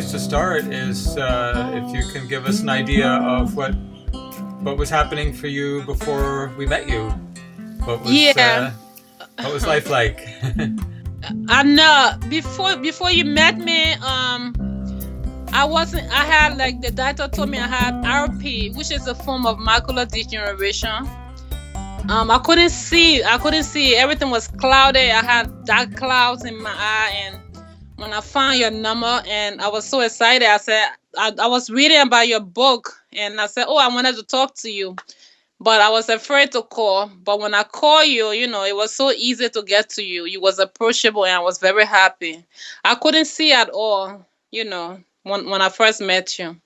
place to start is if you can give us an idea of what was happening for you before we met you. What was life like? I know before you met me, I had, like the doctor told me, I had RP, which is a form of macular degeneration. I couldn't see. Everything was cloudy. I had dark clouds in my eye. And when I found your number, and I was so excited, I said, I was reading about your book, and I said, oh, I wanted to talk to you, but I was afraid to call. But when I called you, it was so easy to get to you. You was approachable, and I was very happy. I couldn't see at all, when I first met you.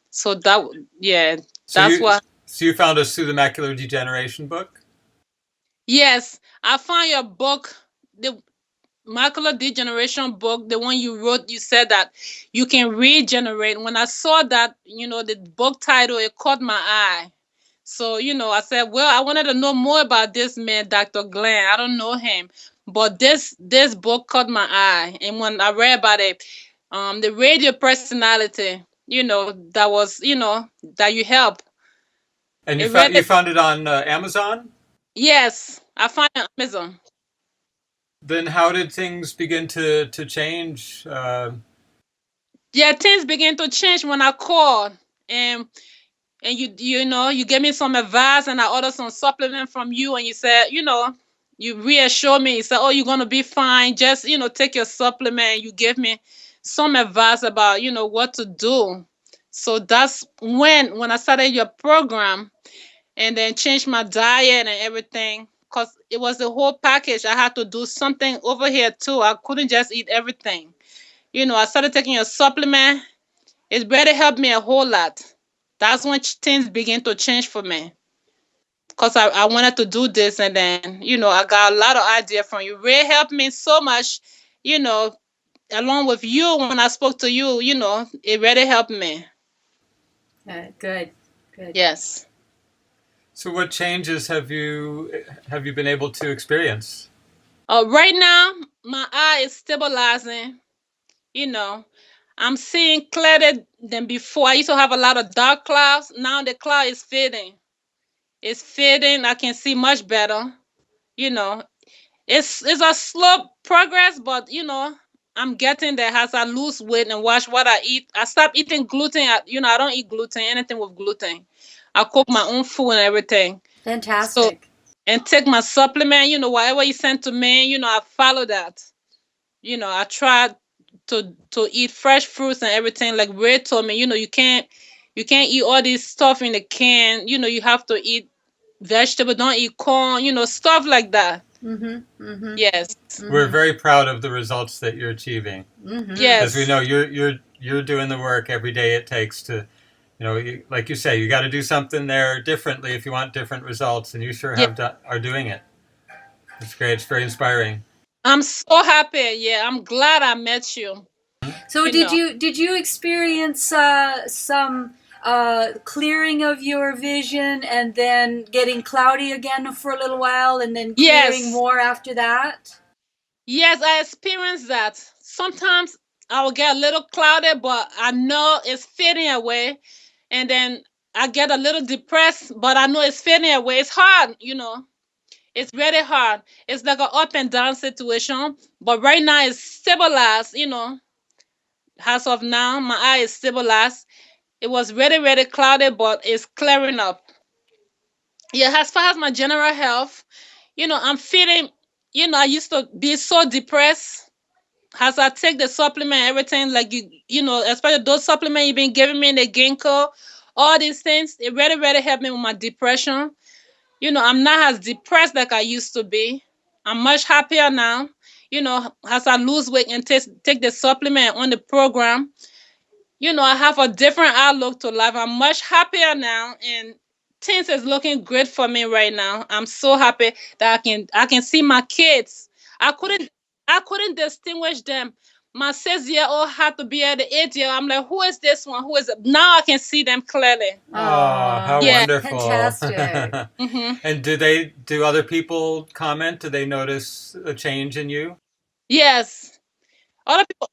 So that's why. So you found us through the macular degeneration book? Yes, I found your book, the macular degeneration book, the one you wrote. You said that you can regenerate. When I saw that, the book title, it caught my eye. So, I said, well, I wanted to know more about this man, Dr. Glen. I don't know him, but this book caught my eye. And when I read about it, the radio personality, that was, that you help. And you found it on Amazon? Yes, I found it on Amazon. Then how did things begin to change? Yeah, things began to change when I called, and you gave me some advice, and I ordered some supplement from you, and you said, you reassured me. You said, oh, you're gonna be fine. Just take your supplement. You gave me some advice about what to do. So that's when I started your program, and then changed my diet and everything. Because it was the whole package. I had to do something over here too. I couldn't just eat everything. I started taking a supplement. It really helped me a whole lot. That's when things began to change for me. Because I wanted to do this, and then, I got a lot of ideas from you. Really helped me so much, along with you. When I spoke to you, it really helped me. Good. Yes. So what changes have you been able to experience? Right now, my eye is stabilizing. I'm seeing clearer than before. I used to have a lot of dark clouds. Now the cloud is fading. It's fading. I can see much better. It's a slow progress, but I'm getting there as I lose weight and watch what I eat. I stopped eating gluten. I don't eat gluten, anything with gluten. I cook my own food and everything. Fantastic. And take my supplement, whatever you send to me, I follow that. I try to eat fresh fruits and everything. Like Ray told me, you can't eat all this stuff in the can. You have to eat vegetable. Don't eat corn. Stuff like that. Yes. We're very proud of the results that you're achieving. Yes. As we know, you're doing the work every day it takes to, like you say, you got to do something there differently if you want different results, and you sure are doing it. It's great. It's very inspiring. I'm so happy. Yeah, I'm glad I met you. So did you experience some clearing of your vision, and then getting cloudy again for a little while, and then clearing more after that? Yes, I experienced that. Sometimes I will get a little cloudy, but I know it's fading away. And then I get a little depressed, but I know it's fading away. It's hard, It's really hard. It's like an up and down situation. But right now it's stabilized, As of now, my eye is stabilized. It was really, really cloudy, but it's clearing up. Yeah, as far as my general health, I'm feeling, I used to be so depressed. As I take the supplement, everything, like especially those supplements you've been giving me, the ginkgo, all these things, it really, really helped me with my depression. I'm not as depressed like I used to be. I'm much happier now. As I lose weight and take the supplement on the program, I have a different outlook to life. I'm much happier now, and things is looking great for me right now. I'm so happy that I can see my kids. I couldn't distinguish them. My 6-year-old had to be at the 8-year-old. I'm like, who is this one? Who is it? Now I can see them clearly. Oh, how wonderful. Fantastic. And do other people comment? Do they notice a change in you? Yes. Other people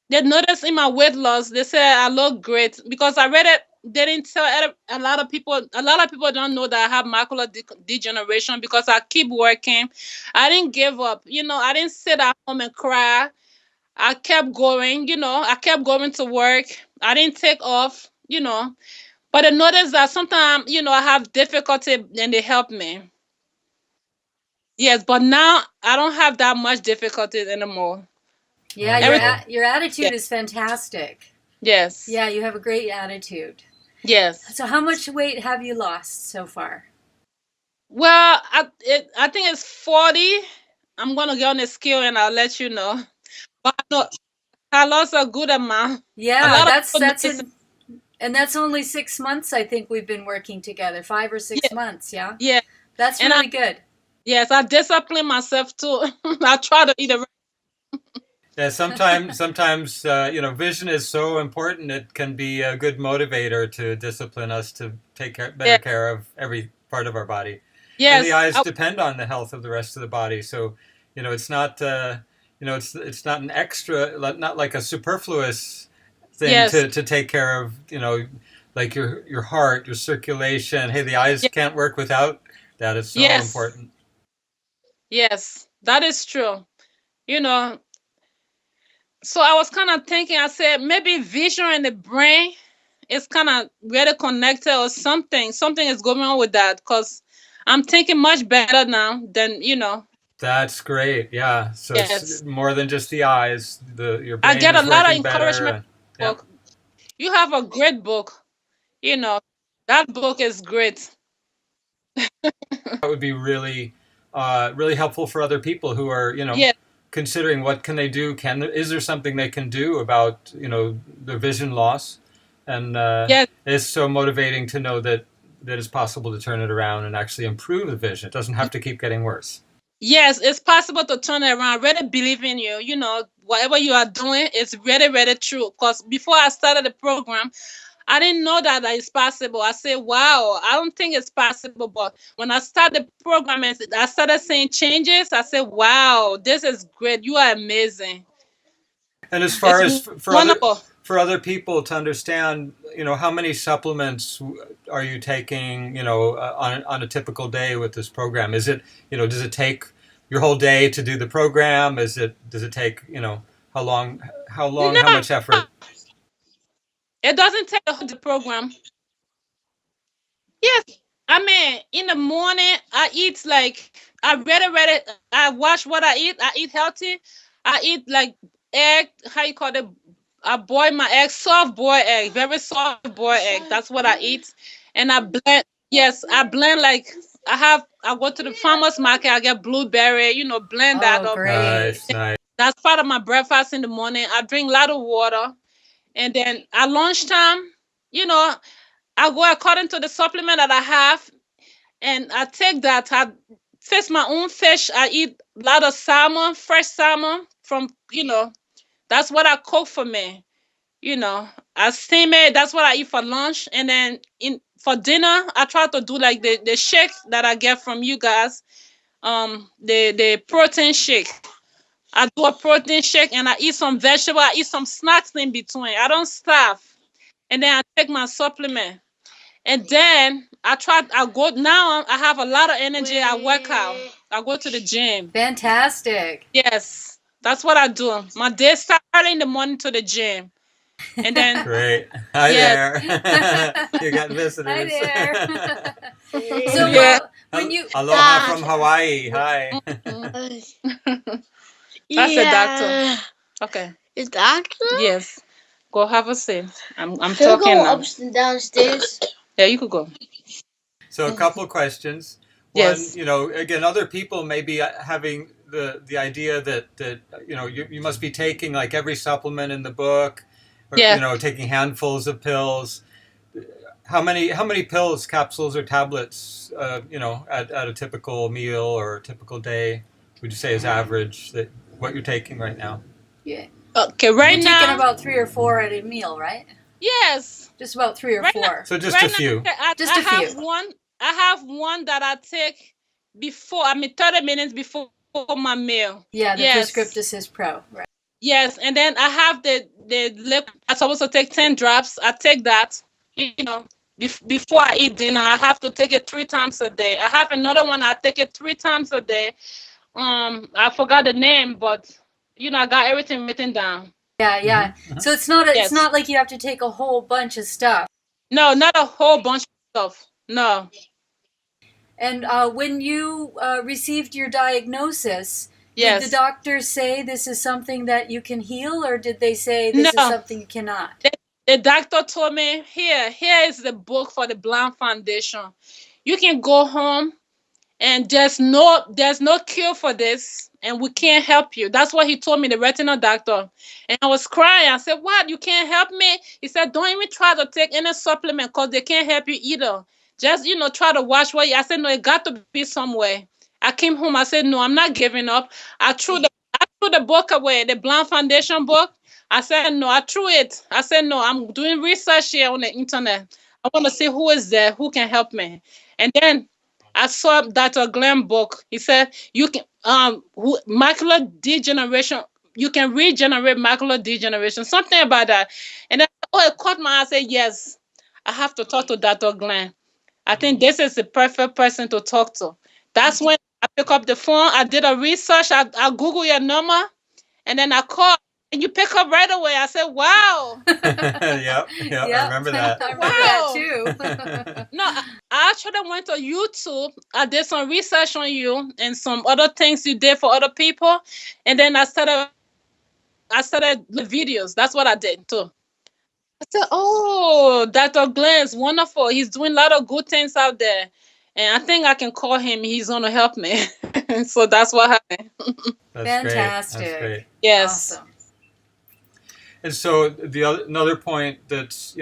They noticed in my weight loss. They said I look great because I read it. They didn't tell a lot of people. A lot of people don't know that I have macular degeneration because I keep working. I didn't give up. I didn't sit at home and cry. I kept going. I kept going to work. I didn't take off. But I noticed that sometimes, I have difficulty and they help me. Yes, but now I don't have that much difficulty anymore. Yeah, your attitude is fantastic. Yes. Yeah, you have a great attitude. Yes. So how much weight have you lost so far? Well, I think it's 40. I'm going to get on the scale and I'll let you know. But no, I lost a good amount. Yeah, that's only 6 months. I think we've been working together, 5 or 6 months. Yeah. Yeah. That's really good. Yes, I discipline myself too. I try to eat it. Yeah, sometimes vision is so important. It can be a good motivator to discipline us to take better care of every part of our body. Yes, and the eyes depend on the health of the rest of the body. So, it's not it's not an extra, not like a superfluous thing to take care of. Like your heart, your circulation. Hey, the eyes can't work without that. It's so important. Yes, that is true. So I was kind of thinking, I said, maybe vision and the brain is kind of really connected or something. Something is going on with that because I'm thinking much better now than, That's great. Yeah. So it's more than just the eyes. Your brain I get a lot of better. Encouragement. Book. You have a great book. That book is great. That would be really, really helpful for other people who are, considering what can they do. Is there something they can do about, their vision loss? And it's so motivating to know that it's possible to turn it around and actually improve the vision. It doesn't have to keep getting worse. Yes, it's possible to turn it around. I really believe in you. Whatever you are doing is really, really true. Because before I started the program, I didn't know that it's possible. I said, wow, I don't think it's possible. But when I started the program and I started seeing changes, I said, wow, this is great. You are amazing. And as far as for other people to understand, how many supplements are you taking, on a typical day with this program? Is it, does it take your whole day to do the program? Does it take, how long, how much effort? It doesn't take the program. Yes. I mean, in the morning, I eat I watch what I eat. I eat healthy. I eat like egg, how you call it? I boil my egg, soft boiled egg, very soft boiled egg. That's what I eat. And I blend, I blend I go to the farmer's market, I get blueberry, blend that up. Great. Nice. That's part of my breakfast in the morning. I drink a lot of water. And then at lunchtime, I go according to the supplement that I have. And I take that. I fish my own fish. I eat a lot of salmon, fresh salmon from, that's what I cook for me. I steam it. That's what I eat for lunch. And then for dinner, I try to do like the shake that I get from you guys. The protein shake. I do a protein shake and I eat some vegetable. I eat some snacks in between. I don't starve. And then I take my supplement. And then I have a lot of energy. I work out. I go to the gym. Fantastic. Yes. That's what I do. My day starts early in the morning to the gym. And then great. Hi there. You got visitors. Hi there. So when you aloha from Hawaii. Hi. That's a doctor. Okay. Is doctor? Yes. Go have a seat. I'm Can talking go now. up and downstairs? Yeah, you could go. So a couple of questions. Yes. One, again, other people may be having the idea that you must be taking like every supplement in the book, or taking handfuls of pills. How many pills, capsules, or tablets, at a typical meal or a typical day would you say is average that what you're taking right now? Yeah. Okay, You're now. taking about 3 or 4 at a meal, right? Yes. Just about 3 or 4. Now. So just a few. Just a few. I have one that I take 30 minutes before my meal. Yeah, the Prescript-Assist Pro, right? Yes, and then I have I'm supposed to take 10 drops. I take that, before I eat dinner. I have to take it 3 times a day. I have another one. I take it 3 times a day. I forgot the name, but I got everything written down. Yeah. Mm-hmm. So it's not like you have to take a whole bunch of stuff. No, not a whole bunch of stuff. No. And when you received your diagnosis, Yes. did the doctor say this is something that you can heal, or did they say this is something you cannot? The doctor told me, here is the book for the Blind Foundation. You can go home, and there's no cure for this, and we can't help you. That's what he told me, the retinal doctor. And I was crying. I said, what? You can't help me? He said, don't even try to take any supplement because they can't help you either. Just, try to watch what I said, no, it got to be somewhere. I came home. I said, no, I'm not giving up. I threw the book away, the Blind Foundation book. I said, no, I threw it. I said, no, I'm doing research here on the internet. I want to see who is there, who can help me. And then I saw Dr. Glenn book. He said, you can, macular degeneration, you can regenerate macular degeneration, something about that. And then, it caught my eye. I said, yes, I have to talk to Dr. Glenn. I think this is the perfect person to talk to. That's when I pick up the phone. I did a research. I Google your number, and then I called, and you pick up right away. I said, wow. Yep, I remember that. I remember that too. No, I actually went to YouTube. I did some research on you and some other things you did for other people, and then I started the videos. That's what I did too. I said, oh, Dr. Glenn is wonderful. He's doing a lot of good things out there. And I think I can call him. He's going to help me. So that's what happened. That's Fantastic. Great. That's great. Yes. Awesome. And so another point that's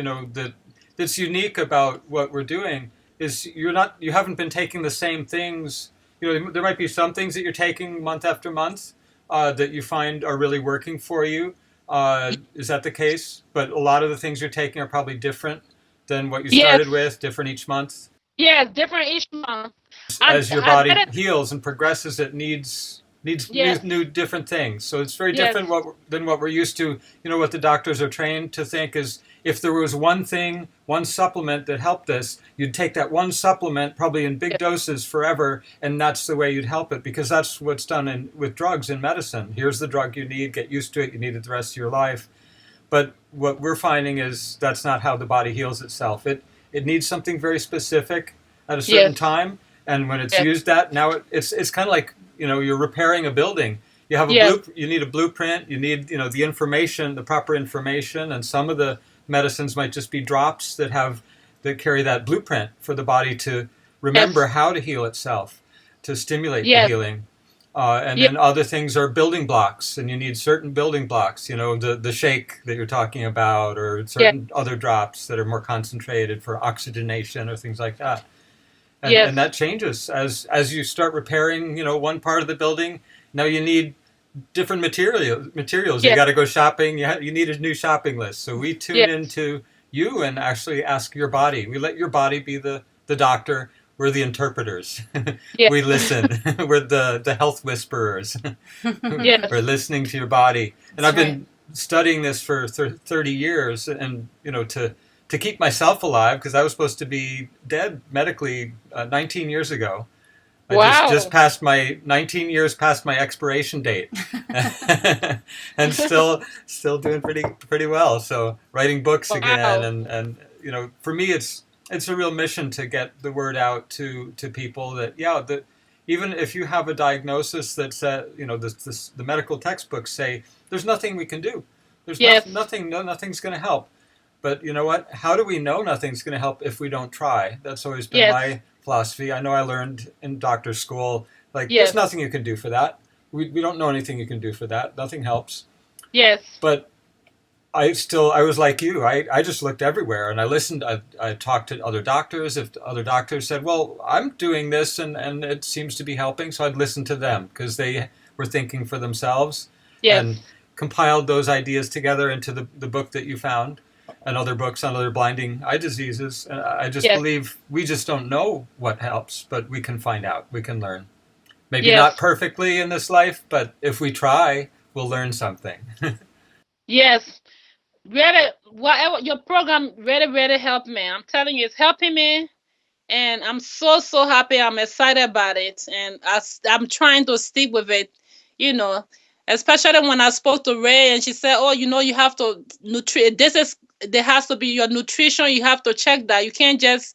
that's unique about what we're doing is you haven't been taking the same things. There might be some things that you're taking month after month that you find are really working for you. Is that the case? But a lot of the things you're taking are probably different than what you started with, different each month? Yeah, different each month. As your body heals and progresses, it needs new different things. So it's very different than what we're used to. What the doctors are trained to think is if there was one supplement that helped this, you'd take that one supplement probably in big doses forever, and that's the way you'd help it, because that's what's done with drugs in medicine. Here's the drug you need, get used to it, you need it the rest of your life. But what we're finding is that's not how the body heals itself. It needs something very specific at a certain time, and when it's used now it's kind of like you're repairing a building. You have you need a blueprint, you need the information, the proper information, and some of the medicines might just be drops that carry that blueprint for the body to remember how to heal itself, to stimulate the healing. And then other things are building blocks, and you need certain building blocks, the shake that you're talking about, or certain other drops that are more concentrated for oxygenation or things like that. And that changes as you start repairing, one part of the building. Now you need different materials. You got to go shopping. You need a new shopping list. So we tune into you and actually ask your body. We let your body be the doctor. We're the interpreters. We listen. We're the health whisperers. We're listening to your body. And I've been studying this for 30 years, and to keep myself alive, because I was supposed to be dead medically 19 years ago. I just passed my 19 years past my expiration date, and still doing pretty well. So writing books again, and for me it's a real mission to get the word out to people that that even if you have a diagnosis that the medical textbooks say there's nothing we can do, there's nothing's going to help. But you know what? How do we know nothing's going to help if we don't try? That's always been my philosophy. I know I learned in doctor school, there's nothing you can do for that. We don't know anything you can do for that. Nothing helps. Yes. But I was like you. I just looked everywhere, and I listened. I talked to other doctors. If other doctors said, well, I'm doing this, and it seems to be helping, so I'd listen to them, because they were thinking for themselves and compiled those ideas together into the book that you found, and other books on other blinding eye diseases. I just believe we just don't know what helps, but we can find out. We can learn. Maybe not perfectly in this life, but if we try, we'll learn something. Yes. really, whatever your program really, really helped me. I'm telling you, it's helping me. And I'm so, so happy. I'm excited about it. And I'm trying to stick with it, you know, especially when I spoke to Ray and she said, oh, you have to there has to be your nutrition. You have to check that. You can't just,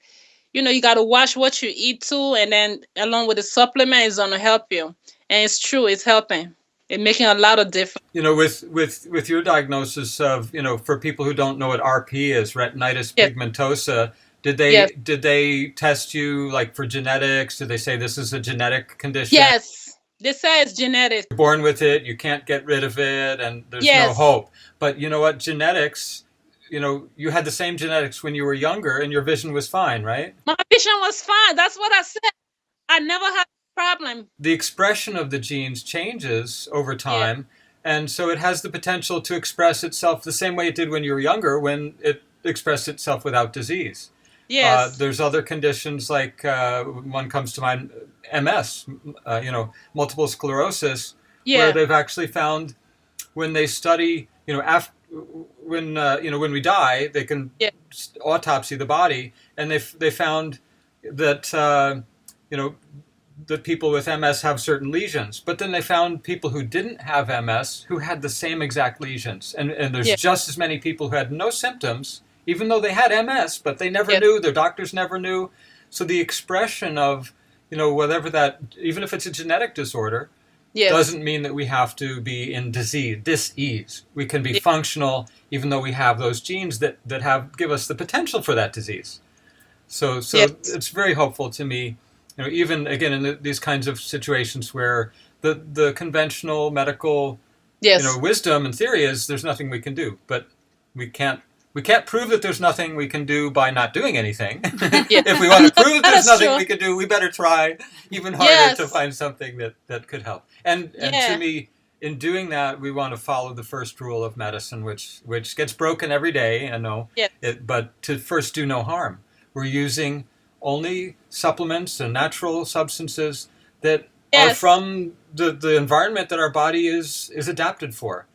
you got to watch what you eat too. And then along with the supplement is going to help you. And it's true. It's helping. It's making a lot of difference. With your diagnosis of, for people who don't know what RP is, retinitis pigmentosa, did they test you like for genetics? Did they say this is a genetic condition? Yes. They say it's genetic. You're born with it, you can't get rid of it, and there's no hope. But you know what? Genetics, you had the same genetics when you were younger and your vision was fine, right? My vision was fine. That's what I said. I never had a problem. The expression of the genes changes over time, and so it has the potential to express itself the same way it did when you were younger, when it expressed itself without disease. Yes. There's other conditions like one comes to mind, MS, multiple sclerosis, where they've actually found when they study, when we die, they can autopsy the body, and they found that that people with MS have certain lesions, but then they found people who didn't have MS who had the same exact lesions, and there's just as many people who had no symptoms, even though they had MS, but they never knew, their doctors never knew. So the expression of, whatever that, even if it's a genetic disorder, doesn't mean that we have to be in dis-ease. We can be functional, even though we have those genes that give us the potential for that disease. So it's very hopeful to me, even again in these kinds of situations where the conventional medical, wisdom and theory is there's nothing we can do, but we can't prove that there's nothing we can do by not doing anything. If we want to prove that there's nothing we can do, we better try even harder to find something that could help. And to me, in doing that, we want to follow the first rule of medicine, which gets broken every day, I know, but to first do no harm. We're using only supplements and natural substances that are from the environment that our body is adapted for.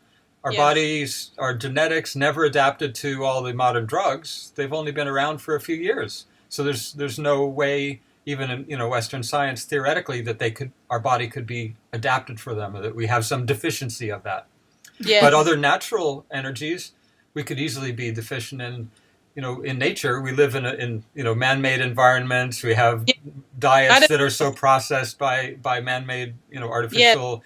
Our bodies, our genetics never adapted to all the modern drugs. They've only been around for a few years. So there's no way, even in Western science, theoretically, that our body could be adapted for them, or that we have some deficiency of that. But other natural energies, we could easily be deficient in. In nature, we live in man-made environments. We have diets that are so processed by man-made, artificial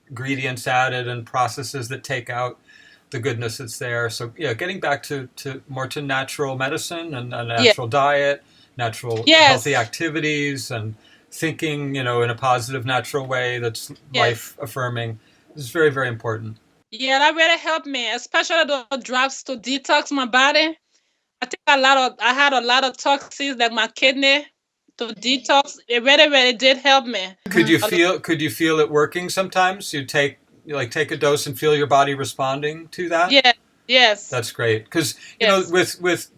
ingredients added and processes that take out the goodness that's there. So getting back to more to natural medicine and a natural diet, natural healthy activities, and thinking, in a positive, natural way that's life affirming is very, very important. Yeah, that really helped me, especially the drugs to detox my body. I think I had a lot of toxins like my kidney to detox. It really, really did help me. Could you feel it working sometimes? You take a dose and feel your body responding to that? Yeah. Yes. That's great. Because, with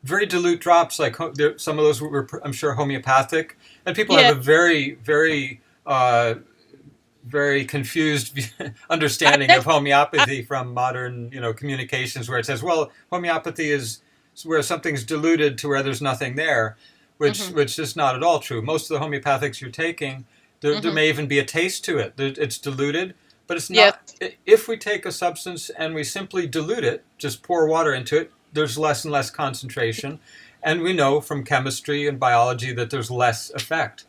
very dilute drops, like some of those were, I'm sure, homeopathic, and people have a very, very, very confused understanding of homeopathy from modern, communications, where it says, well, homeopathy is where something's diluted to where there's nothing there, which is not at all true. Most of the homeopathics you're taking, there may even be a taste to it. It's diluted, but it's not. If we take a substance and we simply dilute it, just pour water into it, there's less and less concentration. And we know from chemistry and biology that there's less effect.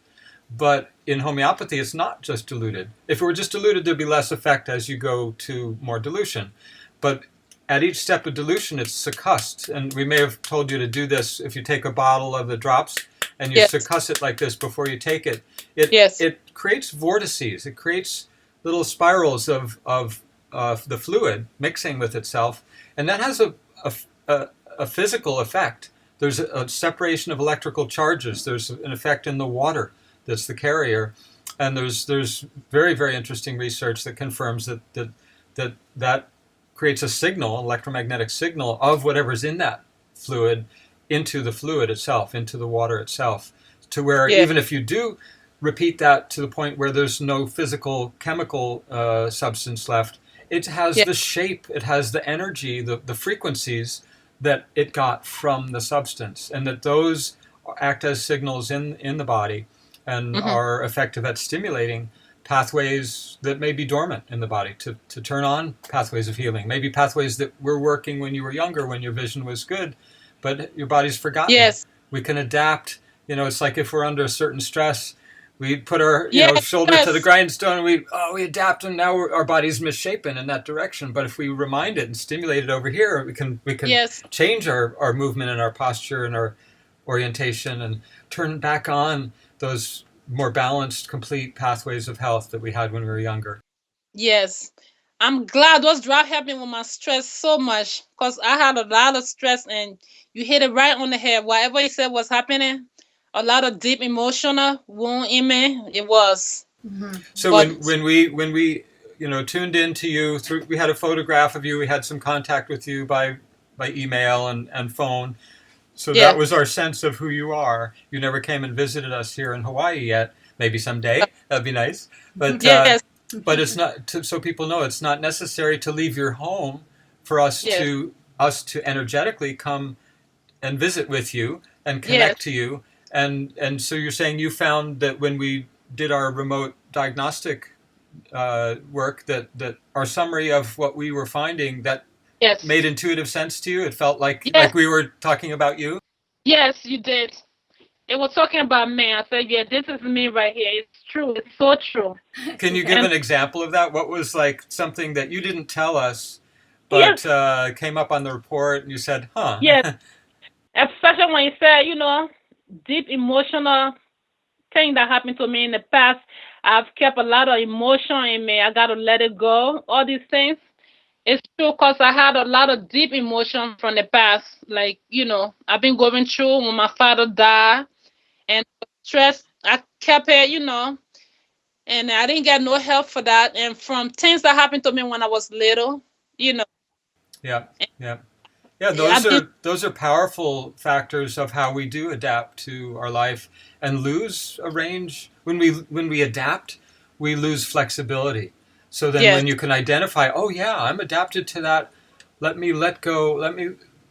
But in homeopathy, it's not just diluted. If it were just diluted, there'd be less effect as you go to more dilution. But at each step of dilution, it's succussed. And we may have told you to do this if you take a bottle of the drops and you succuss it like this before you take it. It creates vortices. It creates little spirals of the fluid mixing with itself. And that has a physical effect. There's a separation of electrical charges. There's an effect in the water that's the carrier. And there's very, very interesting research that confirms that creates a signal, electromagnetic signal of whatever's in that fluid into the fluid itself, into the water itself, to where even if you do repeat that to the point where there's no physical chemical substance left, it has Yeah. the shape, it has the energy, the frequencies that it got from the substance, and that those act as signals in the body and Mm-hmm. are effective at stimulating pathways that may be dormant in the body to turn on pathways of healing. Maybe pathways that were working when you were younger, when your vision was good, but your body's forgotten it. Yes. We can adapt. It's like if we're under a certain stress, we put our Yes. shoulder to the grindstone. We adapt, and now our body's misshapen in that direction. But if we remind it and stimulate it over here, we can Yes. change our movement and our posture and our orientation and turn back on those more balanced, complete pathways of health that we had when we were younger. Yes. I'm glad those drugs helped me with my stress so much because I had a lot of stress, and you hit it right on the head. Whatever you said was happening, a lot of deep emotional wound in me. It was. So But when we tuned into you through, we had a photograph of you, we had some contact with you by email and phone. So yeah. that was our sense of who you are. You never came and visited us here in Hawaii yet. Maybe someday. That'd be nice. But Yes. but it's not so people know it's not necessary to leave your home for us Yes. to energetically come and visit with you and Yes. connect to you. And so you're saying you found that when we did our remote diagnostic work, that our summary of what we were finding, that Yes. made intuitive sense to you? It felt like Yes. we were talking about you? Yes, you did. It was talking about me. I said, yeah, this is me right here. It's true. It's so true. Can you give And an example of that? What was like something that you didn't tell us, but yes. came up on the report and you said, huh? Yes. Especially when you said, deep emotional thing that happened to me in the past. I've kept a lot of emotion in me. I got to let it go. All these things. It's true because I had a lot of deep emotion from the past. Like, I've been going through when my father died, and stress, I kept it, and I didn't get no help for that. And from things that happened to me when I was little, you know. Yeah, yeah. Yeah, I've been, those are powerful factors of how we do adapt to our life and lose a range. When we adapt, we lose flexibility. So then yes, when you can identify, oh yeah, I'm adapted to that, let me let go,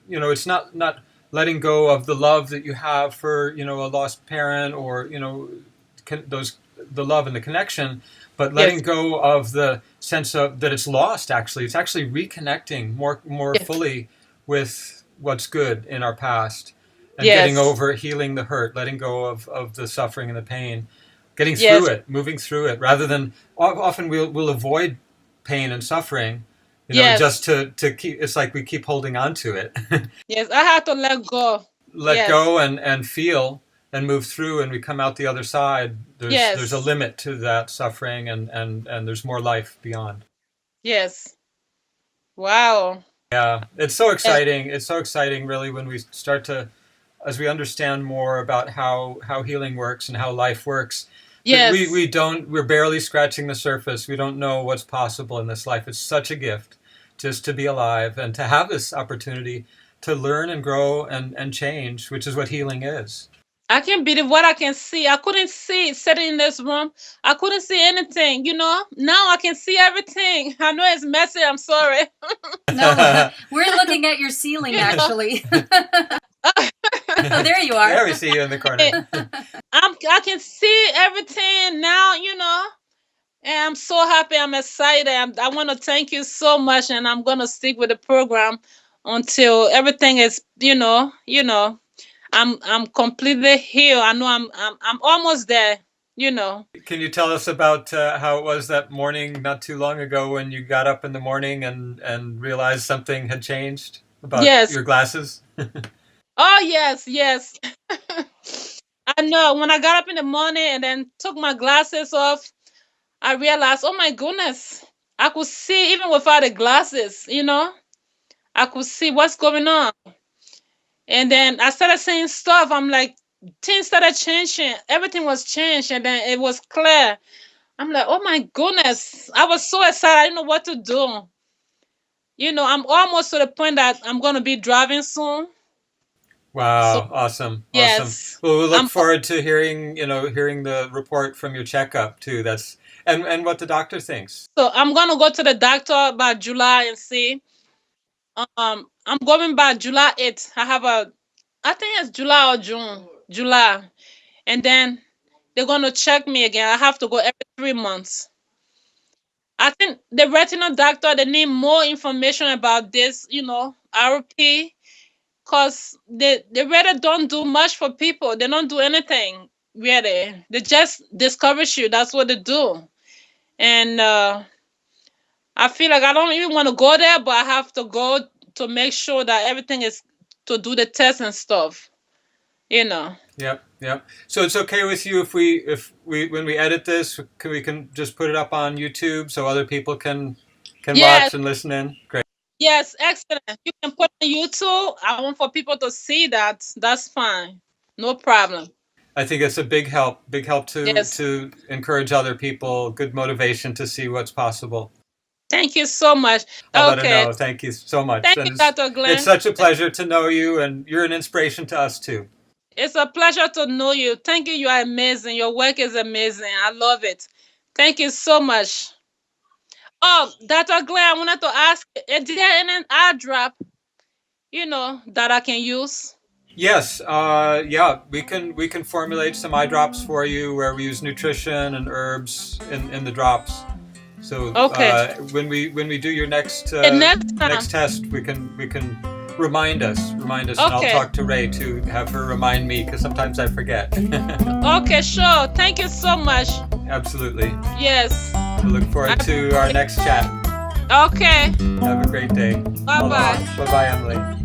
it's not letting go of the love that you have for, a lost parent or, the love and the connection, but letting yes, go of the sense of that it's lost. Actually, it's actually reconnecting more yes, fully with what's good in our past and getting yes, over, healing the hurt, letting go of the suffering and the pain, getting through yes, it, moving through it, rather than often we'll avoid pain and suffering, just yes, to keep. It's like we keep holding on to it. yes. I had to let go. Let Yes, go and feel and move through, and we come out the other side. There's a yes, limit to that suffering, and there's more life beyond. yes. Wow. Yeah, it's so Yes, exciting. It's so exciting, really, when we start to, as we understand more about how healing works and how life works, that yes. we're barely scratching the surface. We don't know what's possible in this life. It's such a gift just to be alive and to have this opportunity to learn and grow and change, which is what healing is. I can't believe what I can see. I couldn't see sitting in this room. I couldn't see anything, Now I can see everything. I know it's messy. I'm sorry. No, we're looking at your ceiling, You know. actually. Oh, there you are. There we see you in the corner. I can see everything now, And I'm so happy. I'm excited. I want to thank you so much, and I'm gonna stick with the program until everything is, I'm completely healed. I know I'm almost there. Can you tell us about how it was that morning not too long ago when you got up in the morning and realized something had changed about Yes. your glasses? Oh yes, yes. I know. When I got up in the morning and then took my glasses off, I realized, oh my goodness, I could see even without the glasses. I could see what's going on. And then I started saying stuff. I'm like, things started changing. Everything was changed, and then it was clear. I'm like, oh my goodness. I was so excited. I didn't know what to do. I'm almost to the point that I'm going to be driving soon. Wow, So awesome, yes, awesome. Well, we look I'm forward to hearing the report from your checkup too. That's and what the doctor thinks. so I'm gonna go to the doctor by July and see. I'm going by July 8th. I think it's July or June, July, and then they're gonna check me again. I have to go every 3 months. I think the retinal doctor they need more information about this, RP, cause they really don't do much for people. They don't do anything really. They just discourage you. That's what they do, and I feel like I don't even want to go there, but I have to go to make sure that everything is to do the test and stuff. You know. Yep, yep. So it's okay with you if we when we edit this, we can just put it up on YouTube so other people can Yes, watch and listen in. Great. yes, excellent. You can put on YouTube. I want for people to see that. That's fine. No problem. I think it's a big help Yes. to encourage other people, good motivation to see what's possible. Thank you so much. I'll let her Okay. know. Thank you so much. Thank And you, Dr. it's Glenn. such a pleasure to know you, and you're an inspiration to us too. It's a pleasure to know you. Thank you. You are amazing. Your work is amazing. I love it. Thank you so much. Oh, Dr. Glenn, I wanted to ask, is there any eye drop, that I can use? Yes, yeah, we can formulate some eye drops for you where we use nutrition and herbs in the drops. So Okay. when we do your next The next time. next test, we can remind us, and I'll Okay. talk to Ray to have her remind me because sometimes I forget. Okay, sure. Thank you so much. Absolutely. Yes. We look forward to our next chat. Okay. Have a great day. Bye-bye. Bye bye, Emily.